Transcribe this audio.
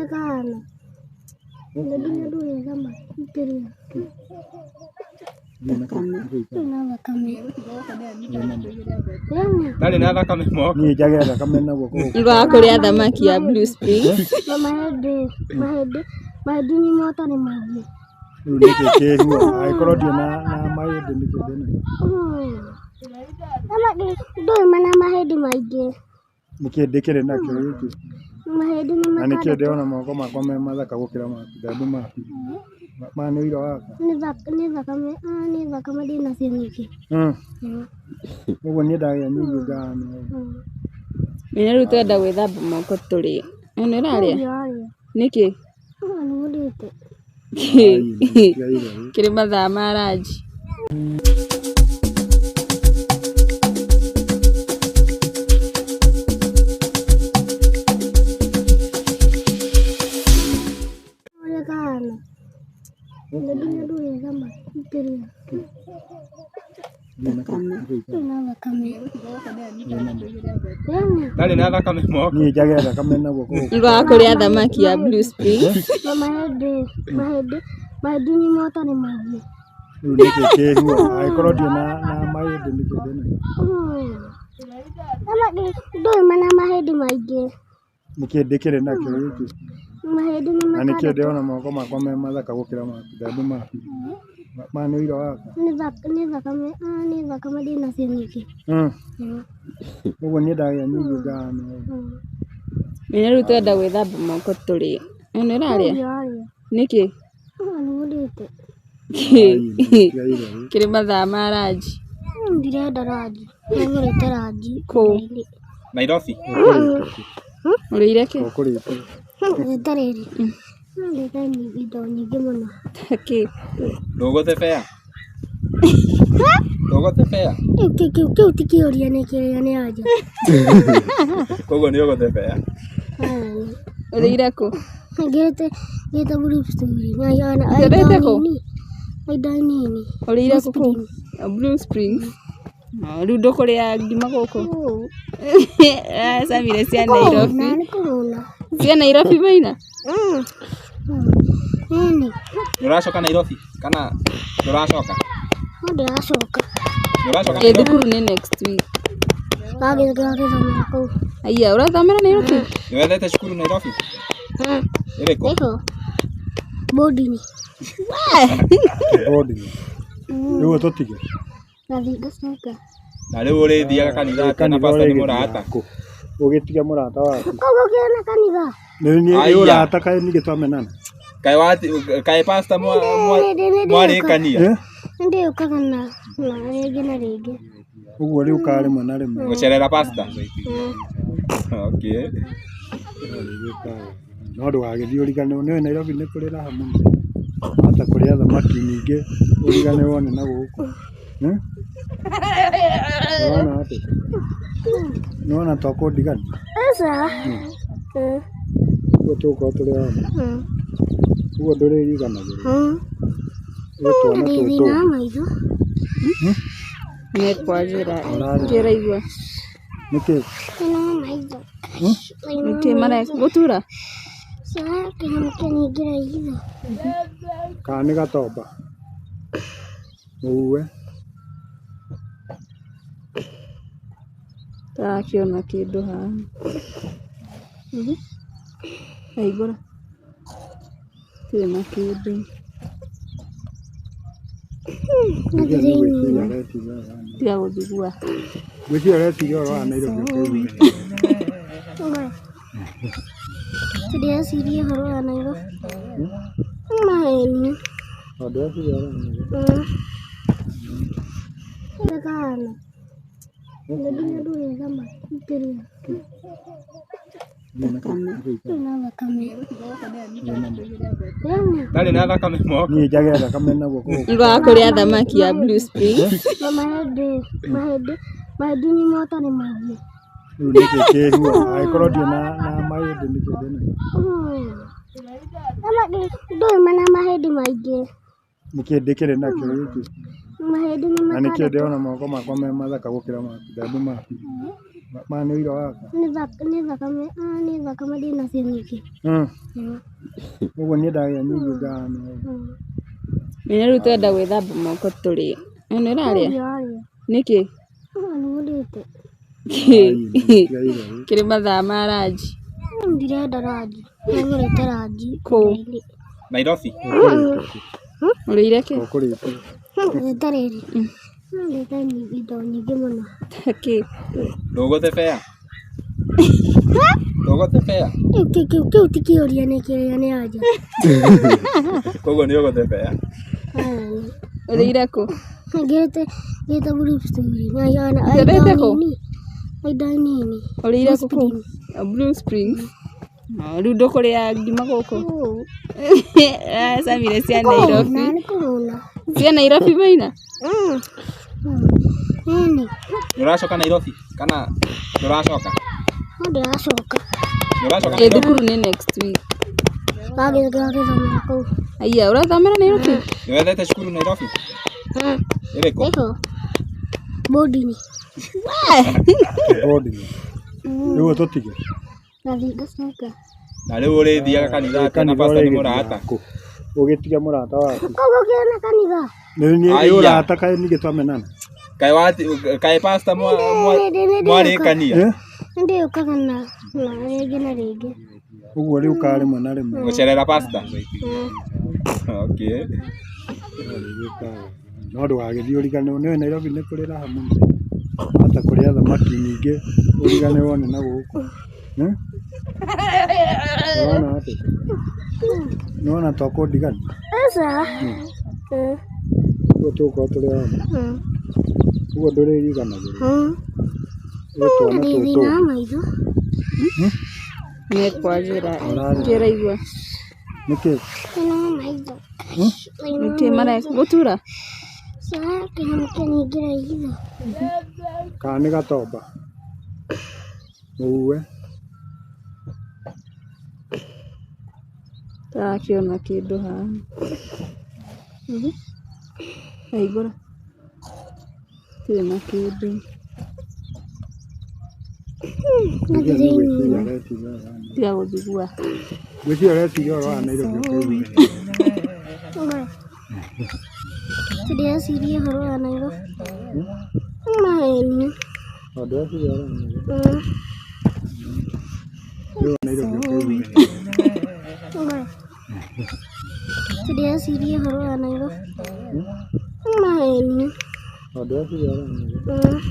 kana ndio ndio kama kiria Dali na thakame moko ni njagera thakame na guoko Igo kuria thamaki ya Blue Spring. mahĩndĩ ni mota ni maingĩ rĩu nĩkĩ kĩrua agĩkorwo ndio na mahĩndĩ nĩkĩ thĩna ndũĩ mana mahĩndĩ maingĩ nĩkĩ ndĩkĩrĩ nakĩo gĩkĩ mahĩndĩ ni na nĩkĩo ndĩrona moko makwa me mathaka gũkĩra maku tondũ maku maya nĩ ũira waka nĩ thakame ndĩna cio nyingĩ ũguo niĩ ndagĩa nyingĩ ngano Mene rĩu twenda gwĩthamba moko tũrĩe. Nĩ ũrarĩa? Nĩkĩ? nĩgũrĩte Kĩrĩ mathaa ma ranji. kana ndio ndio kama kiria Dali na thakame moko ni njagera thakame na guoko Igo kuria thamaki ya Blue Spring. mahĩndĩ ni mota ni maingĩ rĩu nĩkĩ kĩrua agĩkorwo ndio na mahĩndĩ nĩkĩ thĩna ndũĩ mana mahĩndĩ maingĩ nĩkĩ ndĩkĩrĩ nakĩo gĩkĩ mahĩndĩ na nĩkĩo ndĩrona moko makwa me mathaka gũkĩra maku tondũ maku maya nĩ ũira waka nĩ thakame ndĩna cio nyingĩ ũguo niĩ ndagĩa nyingĩ ngano Mene rĩu twenda gwĩthamba moko tũrĩe. Nĩ ũrarĩa? Nĩkĩ? nĩgũrĩte Kĩrĩ mathaa ma ranji. ndirenda rangi nĩgũrĩte rangi Kũu Nairobi ũrĩire kĩ? ũkũrĩte rĩta rĩrĩ ndĩte indo nyingĩ mũno Kĩ? ndũgũthebea ndũgũthebea kĩu ti kĩũria nĩ kĩrĩa nĩ anja koguo nĩ ũgũthebea Ũrĩire kũ? ngĩte Blue Spring Ũrĩire kũ? aida nini Ũrĩire kũ kũu? Blue Spring. Rĩu ndũkũrĩa ngima gũkũ? Samire cia Nairobi. Cia Nairobi maina? Ndũracoka Nairobi kana ndũracoka ndĩracoka Thukuru nĩ next week. ngagĩthomera kũu Aya ũrathomera Nairobi? nĩwethete cukuru Nairobi ĩrĩkũ bondini rĩu tũtige ngathiĩ ngacoka na rĩu ũrĩthiaga kanitha atĩa na pastor nĩ mũrata ũgĩtiga mũrata waku koguo kĩna kanitha nĩ ũrata kaĩ ningĩ twamenana kaĩ pastor mwarĩkania nĩndĩũkaga na rĩngĩ na rĩngĩ ũguo rĩu ka rĩmwe na rĩmwe gũcerera pastor okay no ndũgagĩthiĩ ũriganĩrwo nĩwe Nairobi nĩ kũrĩ raha mũno hata kũrĩa thamaki nyingĩ ũriganĩrwo wone na gũkũ ũrona atĩ nĩwona ta ũkũndigania ũguo tũgũkorwo tũrĩ hamwe ũguo ndũrĩriganagĩrwo twana tũtũ Nĩ kwa njĩra igua. nĩkĩ Nĩkĩ mareka gũtura? kana nĩ gatomba mũue Tarakĩona kĩndũ haha. Aigũra. Tirĩ na kĩndũ. Tiga gũthigua. gwĩciria ũreciria ũhoro wa Nairobi ndĩreciria ũhoro wa Nairobi maheni ndĩreciria ũhoro wa Nairobi kana ndio ndio kama kiria Dali na thakame moko ni njagera thakame na guoko Igo kuria thamaki ya Blue Spring. mahĩndĩ ni mota ni maingĩ rĩu nĩkĩ kĩrua agĩkorwo ndio na mahĩndĩ nĩkĩ thĩna ndũĩ mana mahĩndĩ maingĩ nĩkĩ ndĩkĩrĩ nakĩo gĩkĩ mahĩndĩ na nĩkĩo ndĩrona moko makwa me mathaka gũkĩra maku tondũ maku Mana ira waka. Nĩ thakame ndĩna cio nyingĩ. Ũguo nĩ ndagĩa nyingĩ ngano. Menya rĩu twenda gwĩthamba moko tũrĩe. Nĩ ũrarĩa? Nĩkĩ? Nĩmũrĩte. Kĩrĩ mathaa ma ranji. Ndirenda ranji. Nĩngũrĩte ranji. Kũu? Nairobi. Ũrĩire kĩ? Ũkũrĩte. Rĩta rĩrĩ. Nĩndĩte indo nyingĩ mũno. Kĩ? Ndũgũte bea. Ndũgũte bea. Kĩu ti kĩũria nĩ kĩrĩa nĩ anja. Koguo nĩ ũgũte bea. Ũrĩire kũ? Ngĩrĩte Blue Springs. Ngĩrĩte kũ? Indo nini. Ũrĩire kũ kũ? Blue Springs. Rĩu ndũkũrĩa ngima gũkũ? Samire cia Nairobi. Cia Nairobi maina? Ndũracoka Nairobi kana ndũracoka? Ndĩracoka. Ndũracoka Ĩ thukuru nĩ next week. Ngagĩthomera kũu. Aya, ũrathomera Nairobi? Nĩwethete cukuru Nairobi? Ĩrĩkũ? Boarding. Boarding. Rĩu tũtige. Ngathiĩ ngacoka. Na rĩu ũrĩthiaga kanitha atĩa na pastor nĩ mũrata? Ũgĩtiga mũrata waku. Koguo kĩna kanitha. Nĩ ũrata kaĩ ningĩ twamenana. Kaĩ pastor mwarĩkania? Nĩndĩũkaga na rĩngĩ na rĩngĩ. Ũguo rĩu ka rĩmwe na rĩmwe. Gũcerera pastor? Okay. No ndũgagĩthiĩ ũriganĩrwo nĩ Nairobi nĩ kũrĩ raha mũno. Hata kũrĩa thamaki nyingĩ ũriganĩrwo nĩ na gũkũ. Nĩwona atĩa? Nĩwona twakũndigania? Aca. Ũguo tũgũkorwo tũrĩ hamwe. Ũguo ndũrĩriganagĩrwo. Thĩna wa maitho. Nĩ kwagĩra. Ngĩraigua. Nĩkĩ? Thĩna wa maitho. Nĩkĩ mareka gũtura? Kĩnyamũ kĩnyingĩra itho. Kana nĩ gatomba. Mũue. Ndakĩona kĩndũ haha. Aigũra. Tirĩ na kĩndũ. Tiga gũthigua. Gwĩciria ũreciria ũhoro wa Nairobi ũkĩiguire. Ndĩreciria ũhoro wa Nairobi. Maĩni. Ndĩreciria ũhoro wa Nairobi. Rĩu Nairobi ũkĩiguire. Ndĩreciria ũhoro wa Nairobi. Maĩni. Ndĩreciria ũhoro wa Nairobi.